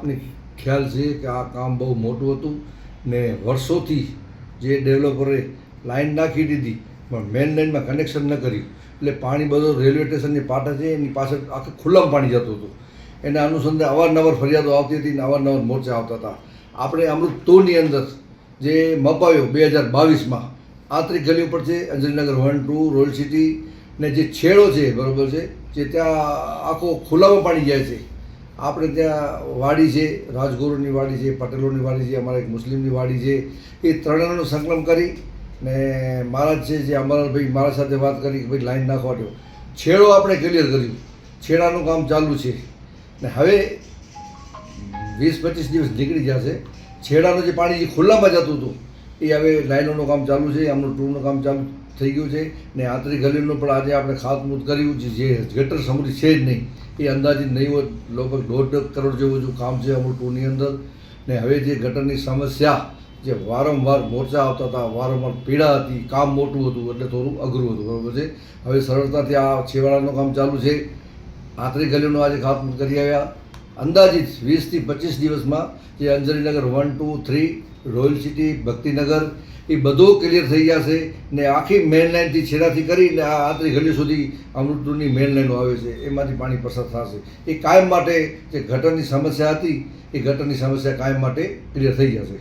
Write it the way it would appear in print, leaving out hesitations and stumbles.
આપને ખ્યાલ છે કે આ કામ બહુ મોટું હતું ને વર્ષોથી જે ડેવલપરે લાઈન નાખી દીધી પણ મેઇન લાઇનમાં કનેક્શન ન કર્યું એટલે પાણી બધું રેલવે સ્ટેશનની પાટા છે એની પાછળ આખું ખુલ્લામાં પાણી જતું હતું. એના અનુસંધાને અવારનવાર ફરિયાદો આવતી હતી ને અવારનવાર મોરચા આવતા હતા. આપણે અમૃત 2ની અંદર જે મપાવ્યો 2022માં આંતરિક ગલી ઉપર છે, અંજલીનગર 1, 2, રોયલ સિટી ને જે છેડો છે બરાબર છે, જે ત્યાં આખો ખુલ્લામાં પાણી જાય છે. આપણે ત્યાં વાડી છે, રાજગુરુની વાડી છે, પટેલોની વાડી છે, અમારા એક મુસ્લિમની વાડી છે, એ ત્રણેયનું સંકલન કરી ને મહારાજ છે જે અમરભાઈ મારા સાથે વાત કરી કે ભાઈ લાઈન નાખવા દો. છેડો આપણે ક્લિયર કર્યું, છેડાનું કામ ચાલુ છે ને હવે 20-25 દિવસ નીકળી જશે. છેડાનું જે પાણી જે ખુલ્લામાં જતું હતું એ હવે લાઈનોનું કામ ચાલુ છે, આમનું ટૂરનું કામ ચાલુ થઈ ગયું છે ને આંતરિક ગલીનું પણ આજે આપણે ખાતમુહૂર્ત કર્યું છે. જે ગટર સમૃદ્ધિ છે જ નહીં એ અંદાજિત નહીં હોય, લગભગ 1.5 કરોડ જેવું જો કામ છે અમૃત 2ની અંદર. ને હવે જે ગટરની સમસ્યા જે વારંવાર મોરચા આવતા હતા, વારંવાર પીડા હતી, કામ મોટું હતું એટલે થોડું અઘરું હતું બરાબર છે. હવે સરળતાથી આ છેવાડાનું કામ ચાલુ છે. આંતરિક ગલીનું આજે ખાતમુહૂર્ત કરી આવ્યા. અંદાજિત 20થી 25 દિવસમાં જે અંજલીનગર 1, 2, 3, રોયલ સિટી, ભક્તિનગર એ બધું ક્લિયર થઈ જશે ને આખી મેઇન લાઇનથી છેડાથી કરીને આ આંતરિક ગલી સુધી અમૃતની મેઇન લાઈનો આવે છે એમાંથી પાણી પસાર થશે. એ કાયમ માટે જે ગટરની સમસ્યા હતી એ ગટરની સમસ્યા કાયમ માટે ક્લિયર થઈ જશે.